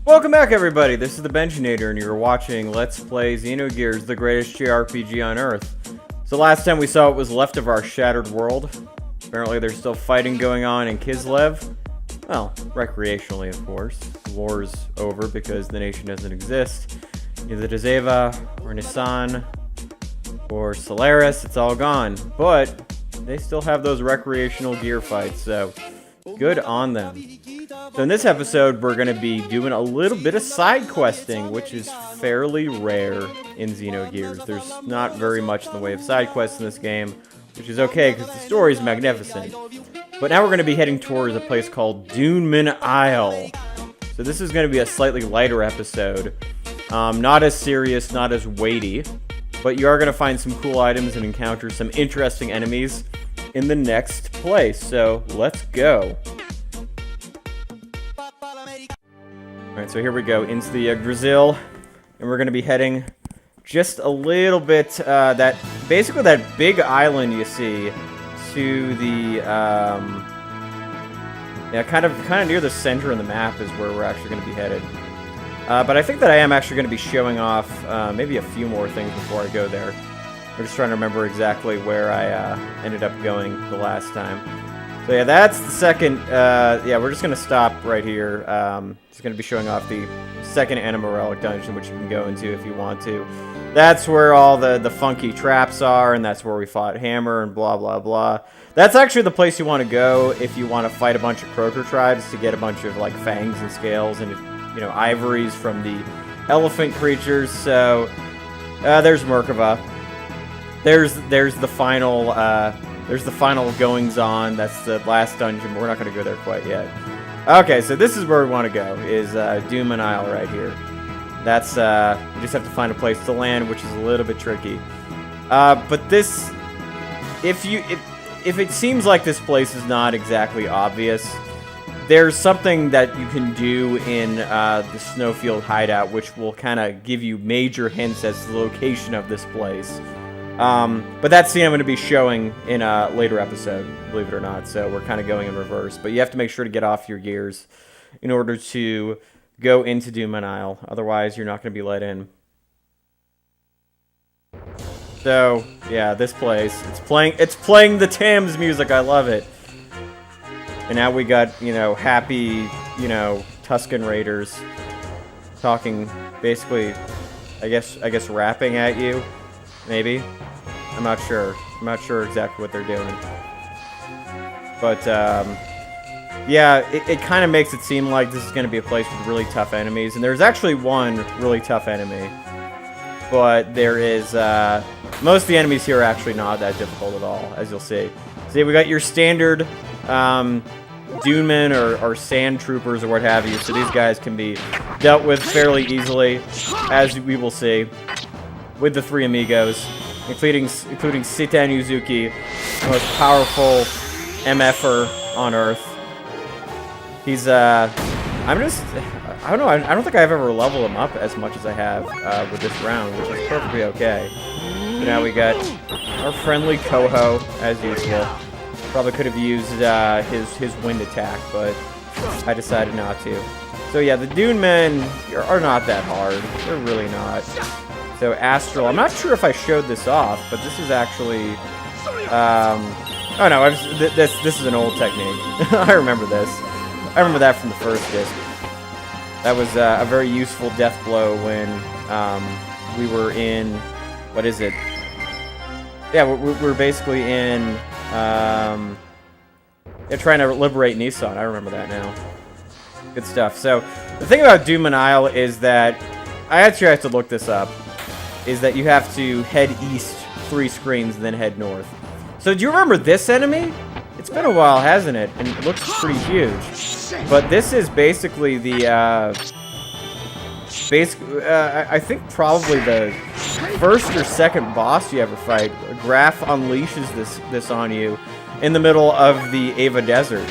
Welcome back, everybody. This is the Benjinator, and you're watching Let's Play Xenogears, the greatest JRPG on Earth. So last time we saw what was left of our shattered world. Apparently there's still fighting going on in Kislev. Well, recreationally, of course. The war's over because the nation doesn't exist. Either Dzeva, or Nissan, or Solaris, it's all gone. But they still have those recreational gear fights, so good on them. So in this episode, we're going to be doing a little bit of side questing, which is fairly rare in Xenogears. There's not very much in the way of side quests in this game, which is okay because the story is magnificent. But now we're going to be heading towards a place called Duneman Isle. So this is going to be a slightly lighter episode. Not as serious, not as weighty, but you are going to find some cool items and encounter some interesting enemies in the next place. So let's go. Alright, so here we go, into the Yggdrasil, and we're going to be heading just a little bit, basically that big island you see, to the, kind of near the center of the map is where we're actually going to be headed. But I think that I am actually going to be showing off, maybe a few more things before I go there. I'm just trying to remember exactly where I, ended up going the last time. So yeah, that's the second, we're just going to stop right here. It's going to be showing off the second Anima Relic dungeon, which you can go into if you want to. That's where all the funky traps are, and that's where we fought Hammer and blah, blah, blah. That's actually the place you want to go if you want to fight a bunch of Croaker tribes to get a bunch of, like, fangs and scales and, you know, ivories from the elephant creatures. So, there's Merkava. There's the final, goings-on. That's the last dungeon, but we're not going to go there quite yet. Okay, so this is where we want to go, is Duneman Isle right here. That's, you just have to find a place to land, which is a little bit tricky. But this, if it seems like this place is not exactly obvious, there's something that you can do in the Snowfield hideout, which will kind of give you major hints as to the location of this place. But that scene I'm going to be showing in a later episode, believe it or not, so we're kind of going in reverse. But you have to make sure to get off your gears in order to go into Duneman Isle, otherwise you're not going to be let in. So, yeah, this place, it's playing the Thames music, I love it. And now we got, you know, happy, you know, Tuscan Raiders talking, basically, I guess rapping at you, maybe? I'm not sure. I'm not sure exactly what they're doing. But, yeah, it kind of makes it seem like this is going to be a place with really tough enemies. And there's actually one really tough enemy. But there is, most of the enemies here are actually not that difficult at all, as you'll see. See, we got your standard, Dunemen or sand troopers or what have you. So these guys can be dealt with fairly easily, as we will see, with the three amigos, including Sitan Yuzuki, the most powerful MFer on Earth. He's, I don't know, I don't think I've ever leveled him up as much as I have with this round, which is perfectly okay. So now we got our friendly Coho, as usual. Probably could have used his wind attack, but I decided not to. So yeah, the Dunemen are not that hard. They're really not. So Astral, I'm not sure if I showed this off, but this is actually, oh no, this is an old technique. I remember this. I remember that from the first disc. That was a very useful death blow when we were in, what is it? Yeah, we're basically in, trying to liberate Nissan. I remember that now. Good stuff. So the thing about Duneman Isle is that, I actually have to look this up, is that you have to head east 3 screens and then head north. So do you remember this enemy? It's been a while, hasn't it? And it looks pretty huge. But this is basically the, I think probably the first or second boss you ever fight. Graf unleashes this on you in the middle of the Ava Desert.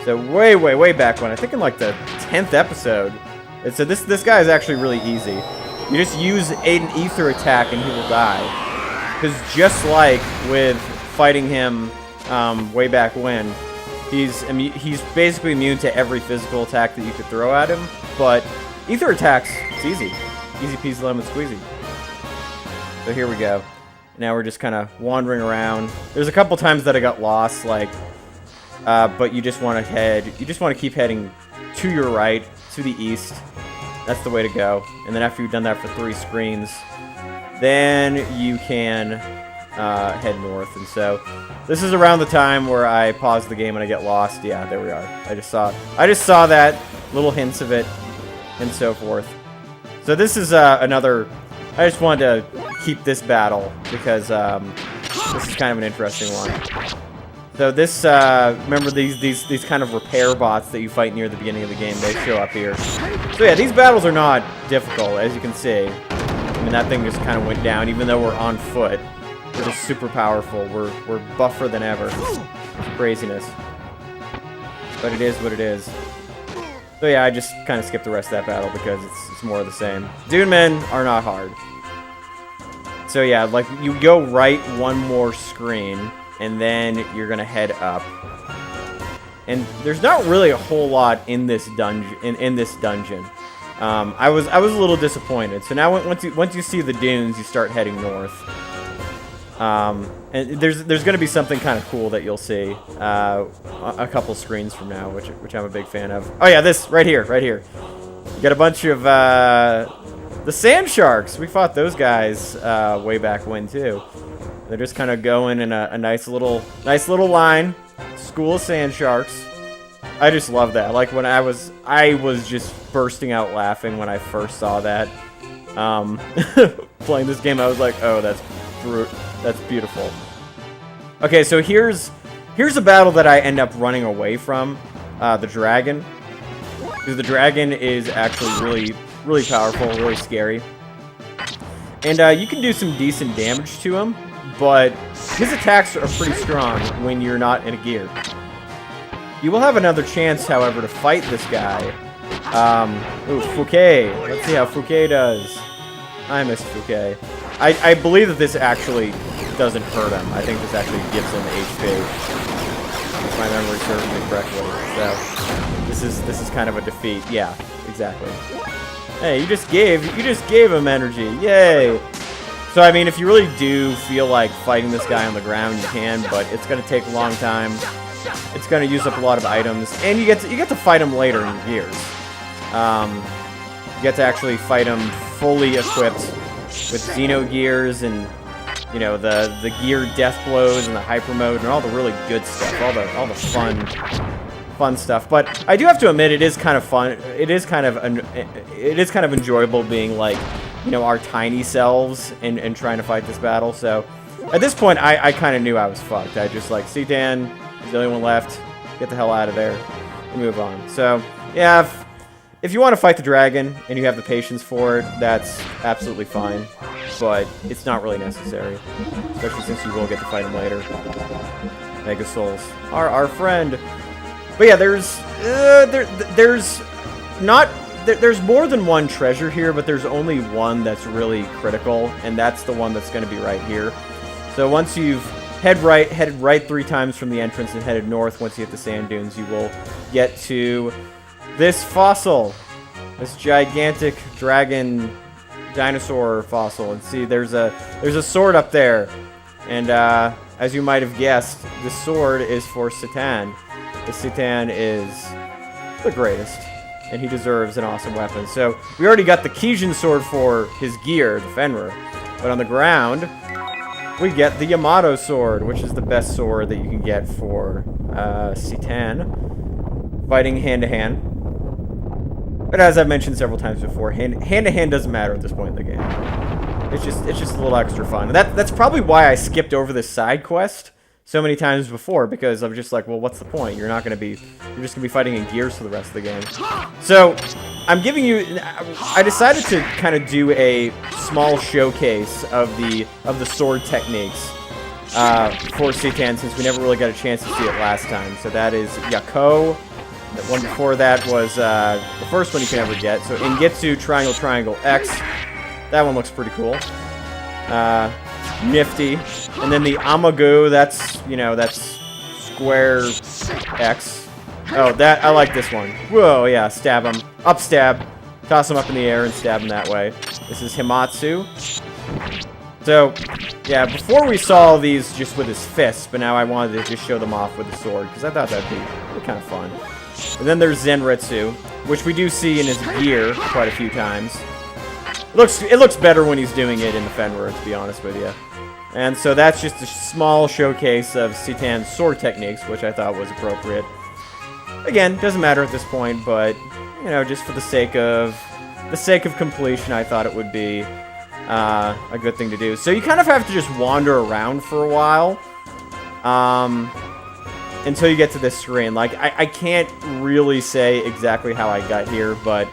So way back when, I think in like the 10th episode. And so this guy is actually really easy. You just use an ether attack and he will die. Because just like with fighting him way back when, he's basically immune to every physical attack that you could throw at him, but Ether attacks. It's easy. Easy peasy lemon squeezy. So here we go. Now we're just kind of wandering around. There's a couple times that I got lost, like, but you just want to keep heading to your right, to the east. That's the way to go. And then after you've done that for 3 screens, then you can head north. And so this is around the time where I pause the game and I get lost. Yeah, there we are. I just saw that, little hints of it, and so forth. So this is another. I just wanted to keep this battle because this is kind of an interesting one. So this, remember these kind of repair bots that you fight near the beginning of the game, they show up here. So yeah, these battles are not difficult, as you can see. I mean, that thing just kind of went down, even though we're on foot. We're just super powerful. We're buffer than ever. It's craziness. But it is what it is. So yeah, I just kind of skipped the rest of that battle because it's more of the same. Dunemen are not hard. So yeah, like, you go right one more screen, and then you're gonna head up. And there's not really a whole lot in this dungeon. I was a little disappointed. So now once you see the dunes, you start heading north. And there's gonna be something kind of cool that you'll see a couple screens from now, which I'm a big fan of. Oh yeah, this right here. You got a bunch of the sand sharks. We fought those guys way back when too. They're just kind of going in a nice little line. School of sand sharks. I just love that. Like, when I was just bursting out laughing when I first saw that. Playing this game, I was like, oh, that's beautiful. Okay, so here's a battle that I end up running away from, the dragon. Because the dragon is actually really powerful, really scary. And you can do some decent damage to him, but his attacks are pretty strong when you're not in a gear. You will have another chance, however, to fight this guy. Ooh, Fouquet. Let's see how Fouquet does. I missed Fouquet. I believe that this actually doesn't hurt him. I think this actually gives him HP. If my memory serves me correctly. So this is kind of a defeat. Yeah, exactly. Hey, you just gave him energy. Yay! So I mean, if you really do feel like fighting this guy on the ground, you can, but it's gonna take a long time. It's gonna use up a lot of items, and you get to fight him later in gears. You get to actually fight him fully equipped with Xenogears and, you know, the gear death blows and the hyper mode and all the really good stuff, all the fun stuff. But I do have to admit, it is kind of fun. It is kind of enjoyable being, like, you know, our tiny selves and trying to fight this battle. So at this point, I kind of knew I was fucked. I just, like, Citan is the only one left. Get the hell out of there and move on. So yeah, if you want to fight the dragon and you have the patience for it, that's absolutely fine. But it's not really necessary, especially since you will get to fight him later. Mega Souls, our friend. But yeah, there's more than one treasure here, but there's only one that's really critical, and that's the one that's going to be right here. So once you've headed right 3 times from the entrance and headed north, once you hit the sand dunes, you will get to this fossil, this gigantic dragon dinosaur fossil. And see, there's a sword up there, and as you might have guessed, this sword is for Citan. The Citan is the greatest, and he deserves an awesome weapon. So we already got the Kijin sword for his gear, the Fenrir, but on the ground we get the Yamato sword, which is the best sword that you can get for Citan, fighting hand to hand. But as I've mentioned several times before, hand to hand doesn't matter at this point in the game. It's just a little extra fun. And that's probably why I skipped over this side quest so many times before, because I'm just like, well, what's the point? You're just gonna be fighting in gears for the rest of the game. So I'm giving you. I decided to kind of do a small showcase of the sword techniques for Citan, since we never really got a chance to see it last time. So that is Yako. The one before that was the first one you can ever get. So Ingetsu, triangle, triangle, X. That one looks pretty cool. Nifty. And then the Amagu, that's square X. Oh, I like this one. Whoa, yeah, stab him. Up stab. toss him up in the air and stab him that way. This is Himatsu. So, yeah, before we saw these just with his fists, but now I wanted to just show them off with the sword, because I thought that'd be kind of fun. And then there's Zenritsu, which we do see in his gear quite a few times. It looks better when he's doing it in the Fenrir, to be honest with you. And so that's just a small showcase of Citan's sword techniques, which I thought was appropriate. Again, doesn't matter at this point, but you know, just for the sake of completion, I thought it would be a good thing to do. So you kind of have to just wander around for a while until you get to this screen. Like, I can't really say exactly how I got here, but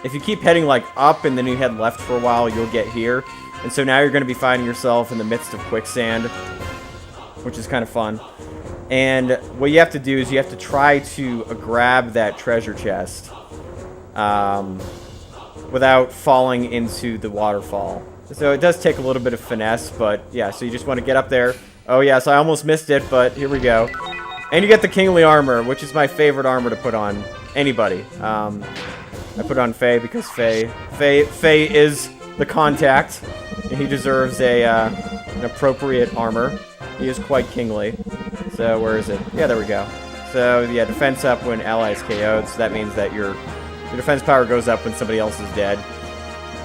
if you keep heading like up and then you head left for a while, you'll get here. And so now you're going to be finding yourself in the midst of quicksand, which is kind of fun. And what you have to do is you have to try to grab that treasure chest without falling into the waterfall. So it does take a little bit of finesse, but yeah, so you just want to get up there. Oh yeah, so I almost missed it, but here we go. And you get the kingly armor, which is my favorite armor to put on anybody. I put on Faye because Faye is the contact, and he deserves an appropriate armor. He is quite kingly. So where is it? Yeah, there we go. So yeah, defense up when allies KO'd. So that means that your defense power goes up when somebody else is dead.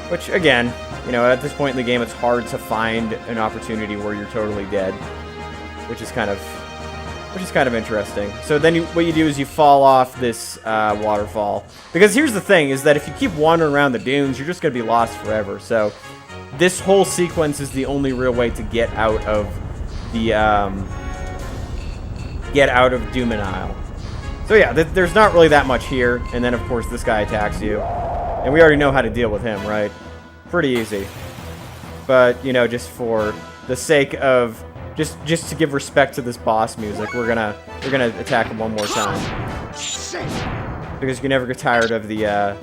Which again, you know, at this point in the game, it's hard to find an opportunity where you're totally dead, which is kind of interesting. So then what you do is you fall off this waterfall. Because here's the thing, is that if you keep wandering around the dunes, you're just going to be lost forever. So this whole sequence is the only real way to get out of the Duneman Isle. So yeah, there's not really that much here. And then of course this guy attacks you. And we already know how to deal with him, right? Pretty easy. But, you know, just for the sake of just to give respect to this boss music, we're gonna attack him one more time. Because you can never get tired of the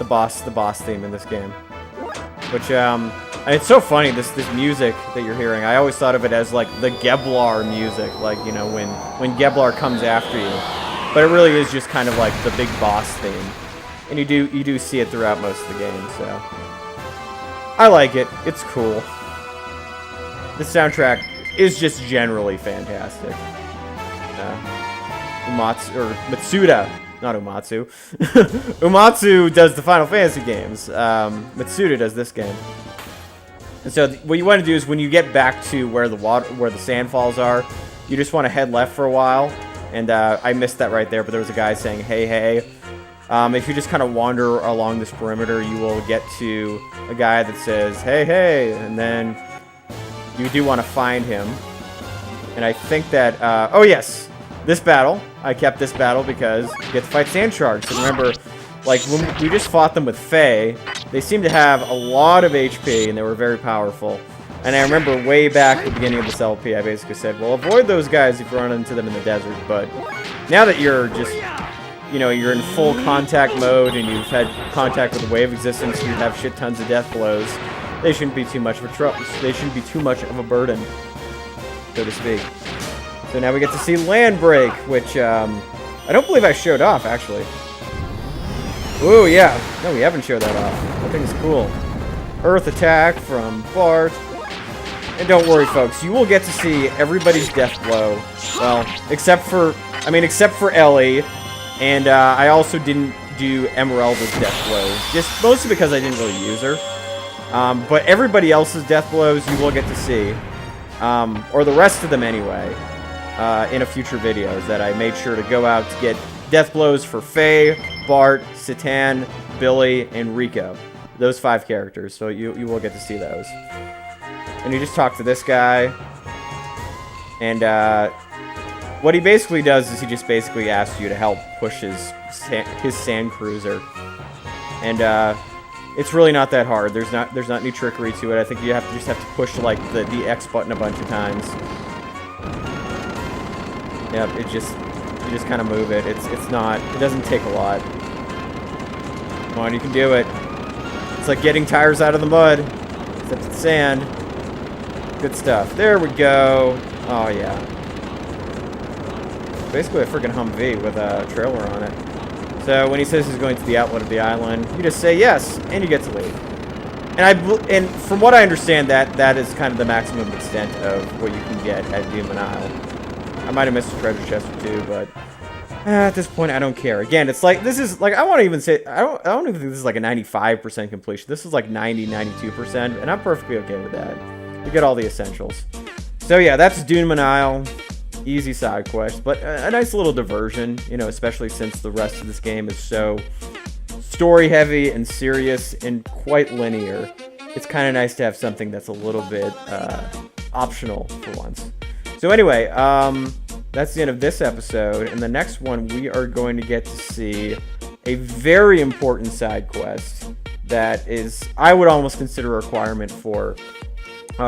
boss theme in this game. Which and it's so funny, this music that you're hearing. I always thought of it as like the Geblar music, like, you know, when Geblar comes after you. But it really is just kind of like the big boss theme. And you do see it throughout most of the game, so I like it. It's cool. The soundtrack is just generally fantastic. Matsuda, not Umatsu. Umatsu does the Final Fantasy games. Matsuda does this game. And so what you want to do is when you get back to where the sandfalls are, you just want to head left for a while. And I missed that right there, but there was a guy saying, hey, hey. If you just kind of wander along this perimeter, you will get to a guy that says, hey, hey, and then you do want to find him. And I think that, oh yes, this battle, I kept this battle because you get to fight sand sharks. And remember, like, when we just fought them with Faye, they seemed to have a lot of HP, and they were very powerful. And I remember way back at the beginning of this LP, I basically said, well, avoid those guys if you run into them in the desert. But now that you're just, you know, you're in full contact mode and you've had contact with the wave existence, you have shit tons of death blows, they shouldn't be too much of a they shouldn't be too much of a burden, so to speak. So now we get to see Land Break, which I don't believe I showed off, actually. Ooh, yeah. No, we haven't showed that off. That thing is cool. Earth attack from Bart. And don't worry, folks. You will get to see everybody's death blow. Well, except for Ellie. And I also didn't do Emeralda's death blows. Just mostly because I didn't really use her. But everybody else's death blows you will get to see. Or the rest of them anyway. In a future videos that I made sure to go out to get death blows for Faye, Bart, Citan, Billy, and Rico. Those 5 characters, so you will get to see those. And you just talk to this guy. And what he basically does is he just basically asks you to help push his sand cruiser. And it's really not that hard. There's not any trickery to it. I think you just have to push like the X button a bunch of times. Yep, you just kind of move it. It doesn't take a lot. Come on, you can do it. It's like getting tires out of the mud, except it's sand. Good stuff. There we go. Oh yeah. Basically a freaking Humvee with a trailer on it. So when he says he's going to the outlet of the island, you just say yes, and you get to leave. And from what I understand, that is kind of the maximum extent of what you can get at Duneman Isle. I might have missed a treasure chest or two, but at this point, I don't care. Again, it's like, this is, like, I want to even say, I don't even think this is like a 95% completion. This is like 90, 92%, and I'm perfectly okay with that. You get all the essentials. So yeah, that's Duneman Isle. Easy side quest, but a nice little diversion, you know, especially since the rest of this game is so story heavy and serious and quite linear. It's kind of nice to have something that's a little bit optional for once. So anyway, that's the end of this episode. In the next one, we are going to get to see a very important side quest that is, I would almost consider a requirement for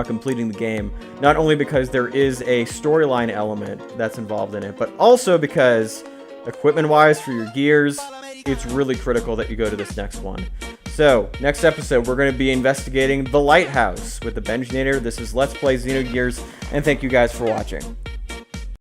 completing the game. Not only because there is a storyline element that's involved in it, but also because equipment-wise for your gears, it's really critical that you go to this next one. So, next episode, we're going to be investigating the lighthouse with the Benjinator. This is Let's Play Xenogears, and thank you guys for watching.